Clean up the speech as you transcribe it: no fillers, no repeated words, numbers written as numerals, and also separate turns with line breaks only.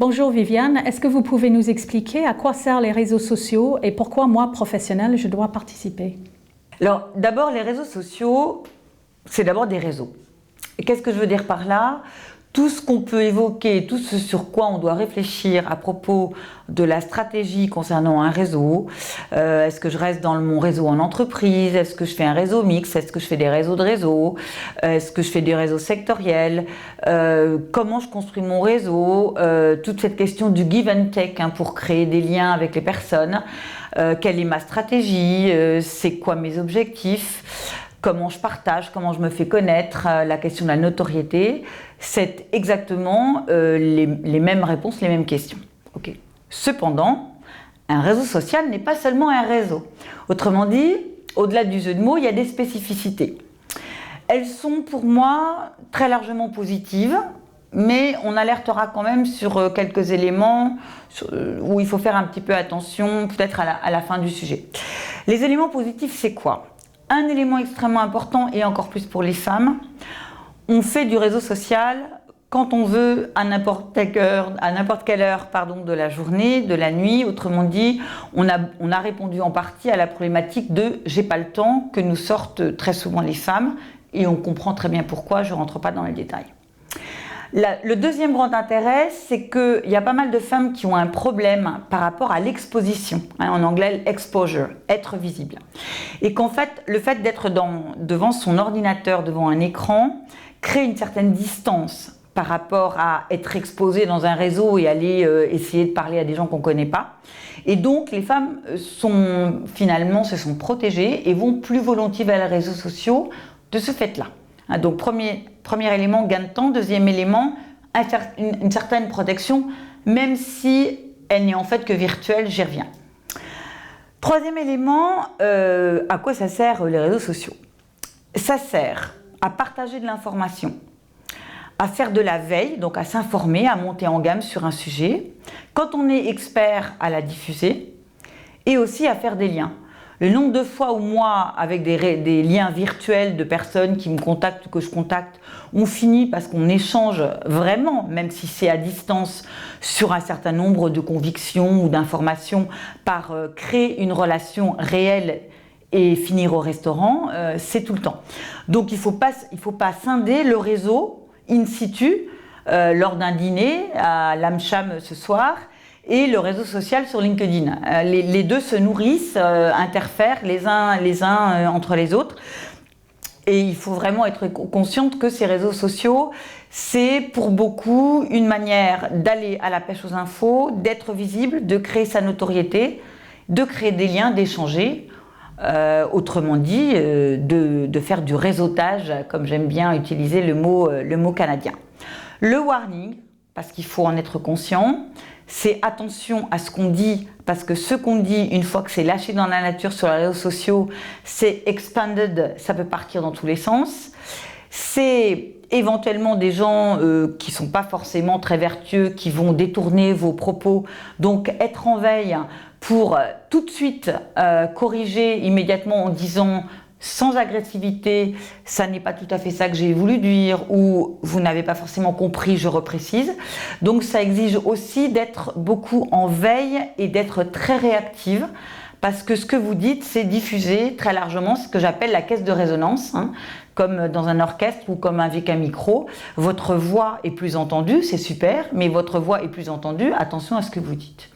Bonjour Viviane, est-ce que vous pouvez nous expliquer à quoi servent les réseaux sociaux et pourquoi moi, professionnelle, je dois participer?
Alors d'abord, les réseaux sociaux, c'est d'abord des réseaux. Et qu'est-ce que je veux dire par là? Tout ce qu'on peut évoquer, tout ce sur quoi on doit réfléchir à propos de la stratégie concernant un réseau. Est-ce que je reste dans mon réseau en entreprise? Est-ce que je fais un réseau mixte? Est-ce que je fais des réseaux de réseaux? Est-ce que je fais des réseaux sectoriels? Comment je construis mon réseau? Toute cette question du give and take pour créer des liens avec les personnes. Quelle est ma stratégie? C'est quoi mes objectifs? Comment je partage, comment je me fais connaître, la question de la notoriété, c'est exactement les mêmes réponses, les mêmes questions. Okay. Cependant, un réseau social n'est pas seulement un réseau. Autrement dit, au-delà du jeu de mots, il y a des spécificités. Elles sont pour moi très largement positives, mais on alertera quand même sur quelques éléments où il faut faire un petit peu attention, peut-être à la fin du sujet. Les éléments positifs, c'est quoi ? Un élément extrêmement important, et encore plus pour les femmes, on fait du réseau social quand on veut, à n'importe quelle heure de la journée, de la nuit. Autrement dit, on a répondu en partie à la problématique de « j'ai pas le temps » que nous sortent très souvent les femmes, et on comprend très bien pourquoi, je ne rentre pas dans les détails. Le deuxième grand intérêt, c'est qu'il y a pas mal de femmes qui ont un problème par rapport à l'exposition, en anglais exposure, être visible. Et qu'en fait, le fait d'être devant son ordinateur, devant un écran, crée une certaine distance par rapport à être exposé dans un réseau et aller essayer de parler à des gens qu'on ne connaît pas. Et donc, les femmes se sont protégées et vont plus volontiers vers les réseaux sociaux de ce fait-là. Donc, premier élément, gain de temps. Deuxième élément, une certaine protection, même si elle n'est en fait que virtuelle, j'y reviens. Troisième élément, à quoi ça sert les réseaux sociaux? Ça sert à partager de l'information, à faire de la veille, donc à s'informer, à monter en gamme sur un sujet, quand on est expert, à la diffuser, et aussi à faire des liens. Le nombre de fois où moi, avec des liens virtuels de personnes qui me contactent ou que je contacte, on finit parce qu'on échange vraiment, même si c'est à distance, sur un certain nombre de convictions ou d'informations, par créer une relation réelle et finir au restaurant, c'est tout le temps. Donc il ne faut pas scinder le réseau in situ lors d'un dîner à l'AmCham ce soir, et le réseau social sur LinkedIn. Les deux se nourrissent, interfèrent les uns entre les autres. Et il faut vraiment être consciente que ces réseaux sociaux, c'est pour beaucoup une manière d'aller à la pêche aux infos, d'être visible, de créer sa notoriété, de créer des liens, d'échanger. Autrement dit, de faire du réseautage, comme j'aime bien utiliser le mot canadien. Le warning, parce qu'il faut en être conscient, c'est attention à ce qu'on dit, parce que ce qu'on dit, une fois que c'est lâché dans la nature sur les réseaux sociaux, c'est expanded, ça peut partir dans tous les sens. C'est éventuellement des gens qui ne sont pas forcément très vertueux, qui vont détourner vos propos. Donc être en veille pour tout de suite corriger immédiatement en disant sans agressivité, ça n'est pas tout à fait ça que j'ai voulu dire, ou vous n'avez pas forcément compris, je reprécise. Donc ça exige aussi d'être beaucoup en veille et d'être très réactive, parce que ce que vous dites, c'est diffusé très largement, ce que j'appelle la caisse de résonance, comme dans un orchestre ou comme avec un micro. Votre voix est plus entendue, c'est super, mais votre voix est plus entendue, attention à ce que vous dites.